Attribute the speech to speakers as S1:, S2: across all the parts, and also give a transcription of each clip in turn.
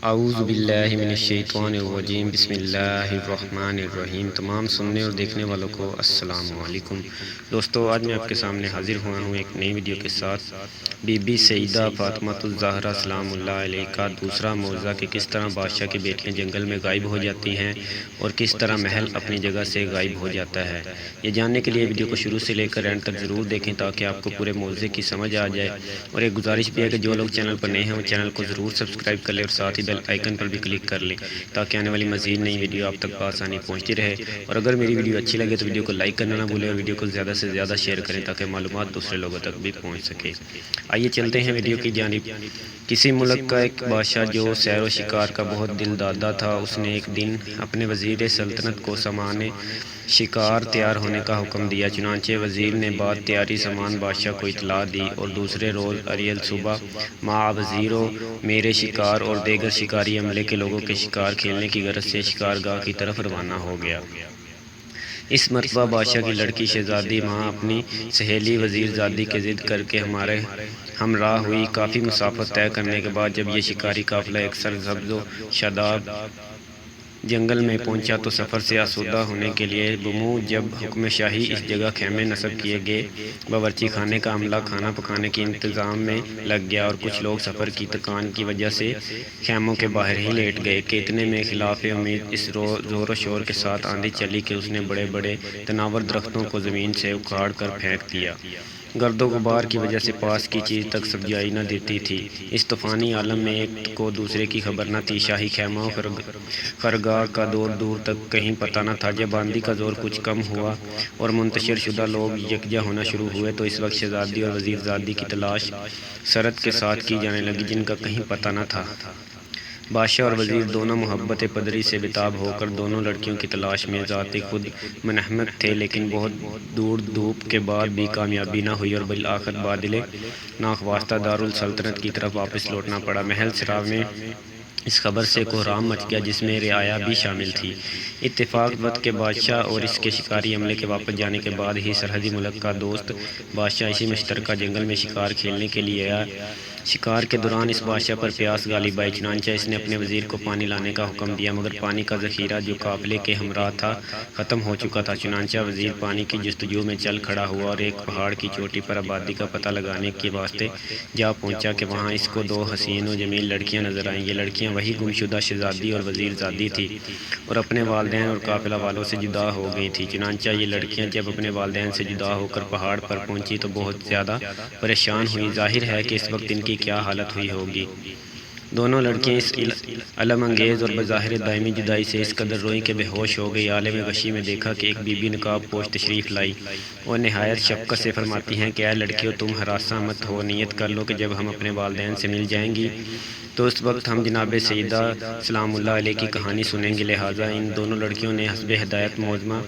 S1: اعوذ باللہ من الشیطان الرجیم، بسم اللہ الرحمن الرحیم۔ تمام سننے اور دیکھنے والوں کو السلام علیکم۔ دوستو، آج میں آپ کے سامنے حاضر ہوا ہوں ایک نئی ویڈیو کے ساتھ۔ بی بی سیدہ فاطمہ الزہرا سلام اللہ علیہ کا دوسرا معجزہ کہ کس طرح بادشاہ کی بیٹیاں جنگل میں غائب ہو جاتی ہیں اور کس طرح محل اپنی جگہ سے غائب ہو جاتا ہے۔ یہ جاننے کے لیے ویڈیو کو شروع سے لے کر اینڈ تک ضرور دیکھیں تاکہ آپ کو پورے معجزے کی سمجھ آ جائے۔ اور ایک گزارش بھی ہے کہ جو لوگ چینل پر نئے ہیں وہ چینل کو ضرور سبسکرائب کر لیں اور ساتھ ہی بیل آئیکن پر بھی کلک کر لیں تاکہ آنے والی مزید نئی ویڈیو آپ تک بآسانی پہنچتی رہے۔ اور اگر میری ویڈیو اچھی لگے تو ویڈیو کو لائک کرنا نہ بھولیں اور ویڈیو کو زیادہ سے زیادہ شیئر کریں تاکہ معلومات دوسرے لوگوں تک بھی پہنچ سکے۔ آئیے چلتے ہیں ویڈیو کی جانب۔ کسی ملک کا ایک بادشاہ جو سیر و شکار کا بہت دل دادا تھا، اس نے ایک دن اپنے وزیر سلطنت کو سامان شکار تیار ہونے کا حکم دیا۔ چنانچہ وزیر نے بعد تیاری سامان بادشاہ کو اطلاع دی اور دوسرے روز اریل صبح مع وزیرو میرے شکار اور دیگر شکاری عملے کے لوگوں کے شکار کھیلنے کی غرض سے شکار گاہ کی طرف روانہ ہو گیا۔ اس مرتبہ بادشاہ کی لڑکی شہزادی ماں اپنی سہیلی وزیر زادی کے ضد کر کے ہمارے ہمراہ ہوئی۔ کافی مسافت طے کرنے کے بعد جب یہ شکاری قافلہ ایک سرسبز و شاداب جنگل میں پہنچا تو سفر سے آسودہ ہونے کے لیے جب حکم شاہی اس جگہ خیمے نصب کیے گئے، باورچی خانے کا عملہ کھانا پکانے کے انتظام میں لگ گیا اور کچھ لوگ سفر کی تھکان کی وجہ سے خیموں کے باہر ہی لیٹ گئے کہ اتنے میں خلاف امید اس زور و شور کے ساتھ آندھی چلی کہ اس نے بڑے بڑے تناور درختوں کو زمین سے اکھاڑ کر پھینک دیا۔ گرد و غبار کی وجہ سے پاس کی چیز تک سبزائی نہ دیتی تھی۔ اس طوفانی عالم میں ایک کو دوسرے کی خبر نہ تھی۔ شاہی خیمہ خرگاہ کا دور دور تک کہیں پتہ نہ تھا۔ جب آندھی کا زور کچھ کم ہوا اور منتشر شدہ لوگ یکجا ہونا شروع ہوئے تو اس وقت شہزادی اور وزیر زادی کی تلاش سرعت کے ساتھ کی جانے لگی، جن کا کہیں پتہ نہ تھا۔ بادشاہ اور وزیر دونوں محبت پدری سے بتاب ہو کر دونوں لڑکیوں کی تلاش میں ذات خود منہمک تھے، لیکن بہت دور دھوپ کے بعد بھی کامیابی نہ ہوئی اور بالآخر بادل ناخواستہ دارالسلطنت کی طرف واپس لوٹنا پڑا۔ محل سرا میں اس خبر سے کوہرام مچ گیا جس میں رعایا بھی شامل تھی۔ اتفاق وقت کے بادشاہ اور اس کے شکاری عملے کے واپس جانے کے بعد ہی سرحدی ملک کا دوست بادشاہ اسی مشترکہ جنگل میں شکار کھیلنے کے لیے آیا۔ شکار کے دوران اس بادشاہ پر پیاس غالب آئی، چنانچہ اس نے اپنے وزیر کو پانی لانے کا حکم دیا، مگر پانی کا ذخیرہ جو قافلے کے ہمراہ تھا ختم ہو چکا تھا۔ چنانچہ وزیر پانی کی جستجو میں چل کھڑا ہوا اور ایک پہاڑ کی چوٹی پر آبادی کا پتہ لگانے کے واسطے جا پہنچا کہ وہاں اس کو دو حسین و جمیل لڑکیاں نظر آئیں۔ یہ لڑکیاں وہی گمشدہ شہزادی اور وزیر زادی تھیں اور اپنے والدین اور قافلہ والوں سے جدا ہو گئی تھیں۔ چنانچہ یہ لڑکیاں جب اپنے والدین سے جدا ہو کر پہاڑ پر پہنچی تو بہت زیادہ پریشان ہوئی۔ ظاہر ہے کہ اس وقت ان کی کیا حالت ہوئی ہوگی۔ دونوں لڑکیاں اس الم انگیز اور بظاہر دائمی جدائی سے اس قدر روئیں کہ بے ہوش ہو گئی۔ عالم غشی میں دیکھا کہ ایک بی بی نقاب پوش تشریف لائی اور نہایت شفقت سے فرماتی ہیں کہ اے لڑکیوں، تم ہراساں مت ہو، نیت کر لو کہ جب ہم اپنے والدین سے مل جائیں گی تو اس وقت ہم جناب سیدہ سلام اللہ علیہ کی کہانی سنیں گے۔ لہٰذا ان دونوں لڑکیوں نے حسب ہدایت معظمہ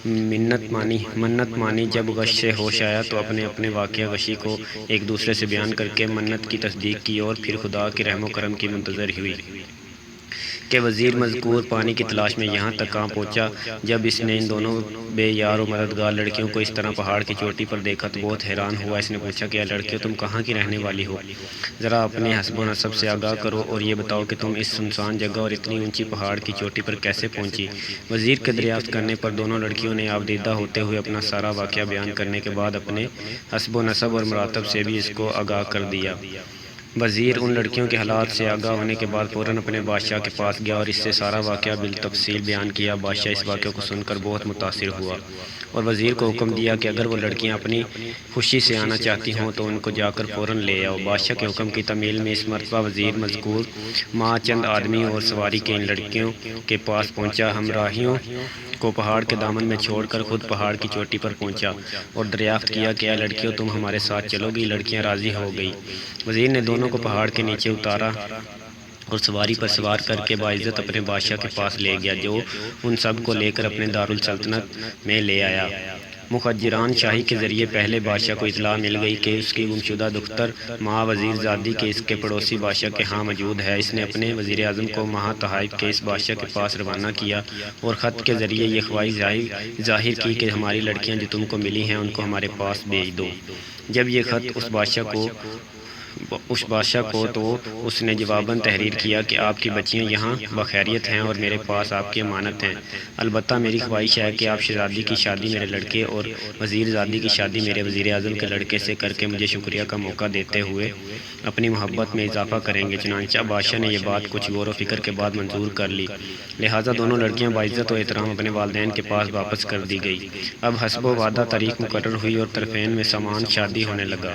S1: منت مانی۔ جب غش سے ہوش آیا تو اپنے اپنے واقعہ غشی کو ایک دوسرے سے بیان کر کے منت کی تصدیق کی اور پھر خدا کے رحم و کرم کی منتظر ہوئی کہ وزیر مذکور پانی کی تلاش میں یہاں تک آ پہنچا۔ جب اس نے ان دونوں بے یار و مددگار لڑکیوں کو اس طرح پہاڑ کی چوٹی پر دیکھا تو بہت حیران ہوا۔ اس نے پوچھا کہ اے لڑکیوں، تم کہاں کی رہنے والی ہو؟ ذرا اپنے حسب و نسب سے آگاہ کرو اور یہ بتاؤ کہ تم اس سنسان جگہ اور اتنی اونچی پہاڑ کی چوٹی پر کیسے پہنچی؟ وزیر کے دریافت کرنے پر دونوں لڑکیوں نے آبدیدہ ہوتے ہوئے اپنا سارا واقعہ بیان کرنے کے بعد اپنے حسب و نسب اور مراتب سے بھی اس کو آگاہ کر دیا۔ وزیر ان لڑکیوں کے حالات سے آگاہ ہونے کے بعد فوراً اپنے بادشاہ کے پاس گیا اور اس سے سارا واقعہ بالتفصیل بیان کیا۔ بادشاہ اس واقعے کو سن کر بہت متاثر ہوا اور وزیر کو حکم دیا کہ اگر وہ لڑکیاں اپنی خوشی سے آنا چاہتی ہوں تو ان کو جا کر فوراً لے آؤ۔ بادشاہ کے حکم کی تعمیل میں اس مرتبہ وزیر مذکور مع چند آدمی اور سواری کے ان لڑکیوں کے پاس پہنچا، ہمراہیوں کو پہاڑ کے دامن میں چھوڑ کر خود پہاڑ کی چوٹی پر پہنچا اور دریافت کیا کہ اے لڑکیوں، تم ہمارے ساتھ چلو گی؟ لڑکیاں راضی ہو گئی۔ وزیر نے دونوں کو پہاڑ کے نیچے اتارا اور سواری پر سوار کر کے باعزت اپنے بادشاہ کے پاس لے گیا، جو ان سب کو لے کر اپنے دارالسلطنت میں لے آیا۔ مخجران شاہی کے ذریعے پہلے بادشاہ کو اطلاع مل گئی کہ اس کی گمشدہ دختر مع وزیر زادی کے اس کے پڑوسی بادشاہ کے ہاں موجود ہے۔ اس نے اپنے وزیر اعظم کو مع تحائف کے اس بادشاہ کے پاس روانہ کیا اور خط کے ذریعے یہ خواہش ظاہر کی کہ ہماری لڑکیاں جو تم کو ملی ہیں ان کو ہمارے پاس بھیج دو۔ جب یہ خط اس بادشاہ کو اس بادشاہ کو، تو اس نے جواباً تحریر کیا کہ آپ کی بچیاں یہاں بخیریت ہیں اور میرے پاس آپ کی امانت ہیں، البتہ میری خواہش ہے کہ آپ شہزادی کی شادی میرے لڑکے اور وزیر زادی کی شادی میرے وزیر اعظم کے لڑکے سے کر کے مجھے شکریہ کا موقع دیتے ہوئے اپنی محبت میں اضافہ کریں گے۔ چنانچہ بادشاہ نے یہ بات کچھ غور و فکر کے بعد منظور کر لی، لہٰذا دونوں لڑکیاں باعزت و احترام اپنے والدین کے پاس واپس کر دی گئی۔ اب حسب و وعدہ تاریخ مقرر ہوئی اور طرفین میں سامان شادی ہونے لگا۔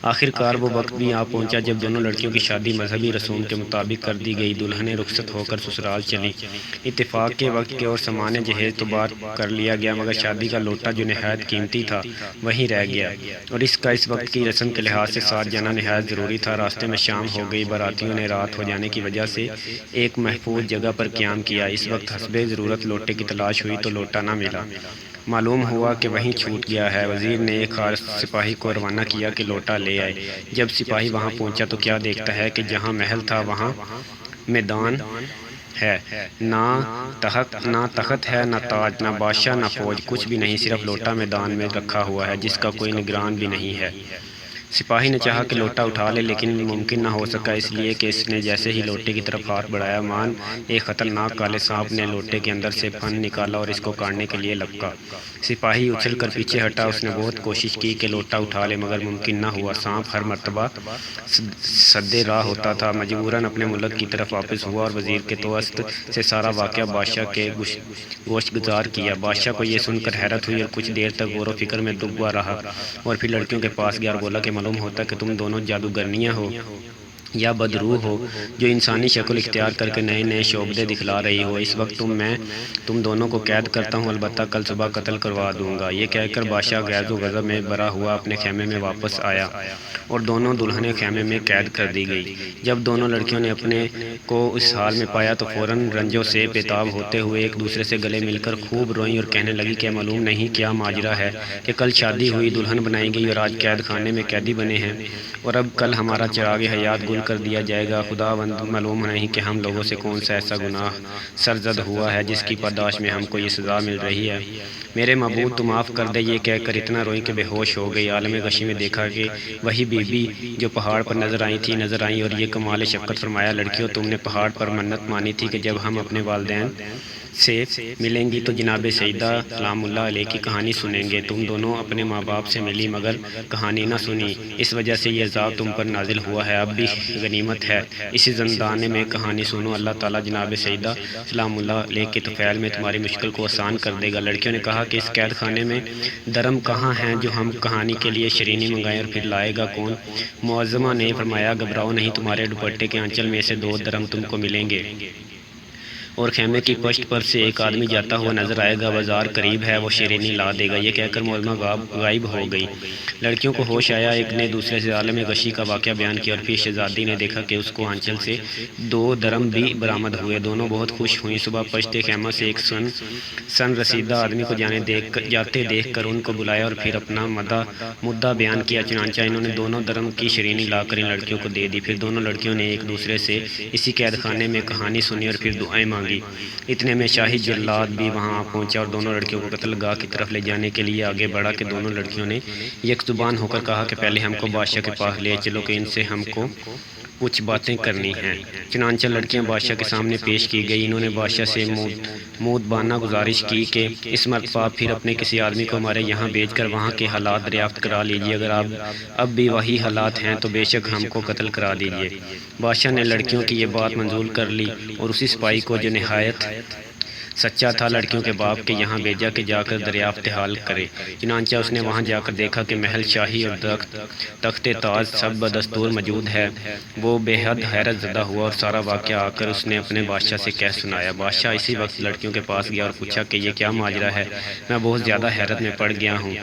S1: آخر کار وہ وقت بھی آ پہنچا جب دونوں لڑکیوں کی شادی مذہبی رسوم کے مطابق کر دی گئی۔ دلہنیں رخصت ہو کر سسرال چلی۔ اتفاق کے وقت کے اور سامان جہیز تو بار کر لیا گیا، مگر شادی کا لوٹا جو نہایت قیمتی تھا وہیں رہ گیا، اور اس کا اس وقت کی رسم کے لحاظ سے ساتھ جانا نہایت ضروری تھا۔ راستے میں شام ہو گئی، باراتیوں نے رات ہو جانے کی وجہ سے ایک محفوظ جگہ پر قیام کیا۔ اس وقت حسب ضرورت لوٹے کی تلاش ہوئی تو لوٹا نہ ملا، معلوم ہوا کہ وہیں چھوٹ گیا ہے۔ وزیر نے ایک خاص سپاہی کو روانہ کیا کہ لوٹا لے آئے۔ جب سپاہی وہاں پہنچا تو کیا دیکھتا ہے کہ جہاں محل تھا وہاں میدان ہے، نہ تخت ہے، نہ تاج، نہ بادشاہ، نہ فوج، کچھ بھی نہیں، صرف لوٹا میدان میں رکھا ہوا ہے جس کا کوئی نگران بھی نہیں ہے۔ سپاہی نے چاہا کہ لوٹا اٹھا لے، لیکن ممکن نہ ہو سکا، اس لیے کہ اس نے جیسے ہی لوٹے کی طرف ہاتھ بڑھایا، مان ایک خطرناک کالے سانپ نے لوٹے کے اندر سے پھن نکالا اور اس کو کاٹنے کے لیے لپکا۔ سپاہی اچھل کر پیچھے ہٹا، اس نے بہت کوشش کی کہ لوٹا اٹھا لے مگر ممکن نہ ہوا۔ سانپ ہر مرتبہ سدِ راہ ہوتا تھا، مجبوراً اپنے ملک کی طرف واپس ہوا اور وزیر کے توسط سے سارا واقعہ بادشاہ کے گوشت گزار کیا۔ بادشاہ کو یہ سن کر حیرت ہوئی اور کچھ دیر تک غور و فکر میں ڈوبا رہا، اور پھر لڑکیوں کے پاس گیا اور بولا کہ معلوم ہوتا ہے کہ تم دونوں جادوگرنیاں ہو یا بدروح ہو جو انسانی شکل اختیار کر کے نئے نئے شعبدے دکھلا رہی ہو۔ اس وقت میں تم دونوں کو قید کرتا ہوں، البتہ کل صبح قتل کروا دوں گا۔ یہ کہہ کر بادشاہ غیظ و غضب میں بھرا ہوا اپنے خیمے میں واپس آیا اور دونوں دلہنیں خیمے میں قید کر دی گئی۔ جب دونوں لڑکیوں نے اپنے کو اس حال میں پایا تو فوراً رنجوں سے بےتاب ہوتے ہوئے ایک دوسرے سے گلے مل کر خوب روئیں اور کہنے لگی کہ معلوم نہیں کیا ماجرا ہے کہ کل شادی ہوئی، دلہن بنائی گئی اور آج قید خانے میں قیدی بنے ہیں، اور اب کل ہمارا چراغ حیات گل کر دیا جائے گا۔ خداوند، معلوم نہیں کہ ہم لوگوں سے کون سا ایسا گناہ سرزد ہوا ہے جس کی پاداش میں ہم کو یہ سزا مل رہی ہے۔ میرے معبود تو معاف کر دے۔ یہ کہہ کر اتنا روئی کہ بے ہوش ہو گئی۔ عالم غشی میں دیکھا کہ وہی بی بی جو پہاڑ پر نظر آئیں اور یہ کمال شفقت فرمایا، لڑکیوں تم نے پہاڑ پر منت مانی تھی کہ جب ہم اپنے والدین سے ملیں گی تو جناب سیدہ سلام اللہ علیہ کی کہانی سنیں گے۔ تم دونوں اپنے ماں باپ سے ملی مگر کہانی نہ سنی، اس وجہ سے یہ عذاب تم پر نازل ہوا ہے۔ اب بھی غنیمت ہے، اسی زندانے میں کہانی سنو، اللہ تعالیٰ جناب سیدہ سلام اللہ علیہ کے طفیل میں تمہاری مشکل کو آسان کر دے گا۔ لڑکیوں نے کہا کہ اس قید خانے میں درم کہاں ہیں جو ہم کہانی کے لیے شرینی منگائیں، اور پھر لائے گا کون؟ معظمہ نے فرمایا گھبراؤ نہیں، تمہارے دوپٹے کے آنچل میں سے 2 درم تم کو ملیں گے، اور خیمے کی پشت پر سے ایک آدمی جاتا ہوا نظر آئے گا، بازار قریب ہے، وہ شیرینی لا دے گا۔ یہ کہہ کر معظمہ غائب ہو گئی۔ لڑکیوں کو ہوش آیا، ایک نے دوسرے سے عالم غشی کا واقعہ بیان کیا، اور پھر شہزادی نے دیکھا کہ اس کو آنچل سے 2 درم بھی برآمد ہوئے۔ دونوں بہت خوش ہوئیں۔ صبح پشت خیمہ سے ایک سن رسیدہ آدمی کو جاتے دیکھ کر ان کو بلایا اور پھر اپنا مدعا بیان کیا۔ چنانچہ انہوں نے 2 درم کی شرینی لا کر ان لڑکیوں کو دے دی۔ پھر دونوں لڑکیوں نے ایک دوسرے سے اسی قید خانے میں کہانی سنی اور پھر دعائیں مانگی۔ اتنے میں شاہی جلاد بھی وہاں پہنچا اور دونوں لڑکیوں کو قتل گاہ کی طرف لے جانے کے لیے آگے بڑھا کہ دونوں لڑکیوں نے یک زبان ہو کر کہا کہ پہلے ہم کو بادشاہ کے پاس لے چلو کہ ان سے ہم کو کچھ باتیں کرنی ہیں۔ چنانچہ لڑکیاں بادشاہ کے سامنے پیش کی گئی۔ انہوں نے بادشاہ سے مودبانہ گزارش کی کہ اس مرتبہ آپ پھر اپنے کسی آدمی کو ہمارے یہاں بھیج کر وہاں کے حالات دریافت کرا لیجیے، اگر اب بھی وہی حالات ہیں تو بے شک ہم کو قتل کرا دیجیے۔ بادشاہ نے لڑکیوں کی یہ بات منظور کر لی اور اسی سپاہی کو جو نہایت سچا تھا لڑکیوں کے باپ کے یہاں بھیجا کہ جا کر دریافت حال کرے۔ چنانچہ اس نے وہاں جا کر دیکھا کہ محل شاہی اور تخت تاج سب بدستور موجود ہے۔ وہ بے حد حیرت زدہ ہوا اور سارا واقعہ آ کر اس نے اپنے بادشاہ سے کہہ سنایا۔ بادشاہ اسی وقت لڑکیوں کے پاس گیا اور پوچھا کہ یہ کیا ماجرا ہے؟ میں بہت زیادہ حیرت میں پڑ گیا ہوں،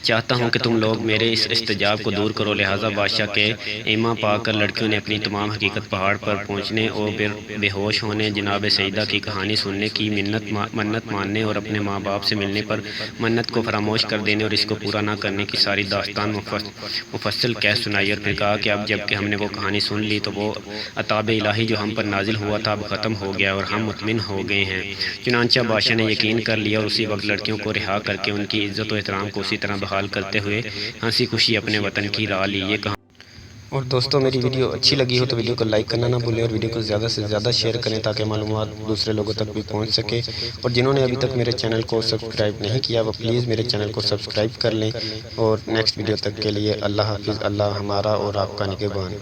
S1: چاہتا ہوں کہ تم لوگ میرے اس احتجاج کو دور کرو۔ لہٰذا بادشاہ کے ایما پا کر لڑکیوں نے اپنی تمام حقیقت پہاڑ پر پہنچنے اور بے ہوش ہونے، جناب سیدہ کی کہانی سننے کی منت ماننے اور اپنے ماں باپ سے ملنے پر منت کو فراموش کر دینے اور اس کو پورا نہ کرنے کی ساری داستان مفصل کہہ سنائی، اور پھر کہا کہ اب جب کہ ہم نے وہ کہانی سن لی تو وہ عطاب الہی جو ہم پر نازل ہوا تھا اب ختم ہو گیا اور ہم مطمئن ہو گئے ہیں۔ چنانچہ بادشاہ نے یقین کر لیا اور اسی وقت لڑکیوں کو رہا کر کے ان کی عزت و احترام کو اسی طرح بحال کرتے ہوئے ہنسی خوشی اپنے وطن کی راہ لی۔ یہ کہاں اور دوستوں میری ویڈیو اچھی لگی ہو تو ویڈیو کو لائک کرنا نہ بھولیں اور ویڈیو کو زیادہ سے زیادہ شیئر کریں تاکہ معلومات دوسرے لوگوں تک بھی پہنچ سکے، اور جنہوں نے ابھی تک میرے چینل کو سبسکرائب نہیں کیا وہ پلیز میرے چینل کو سبسکرائب کر لیں، اور نیکسٹ ویڈیو تک کے لیے اللہ حافظ۔ اللہ ہمارا اور آپ کا نگہبان۔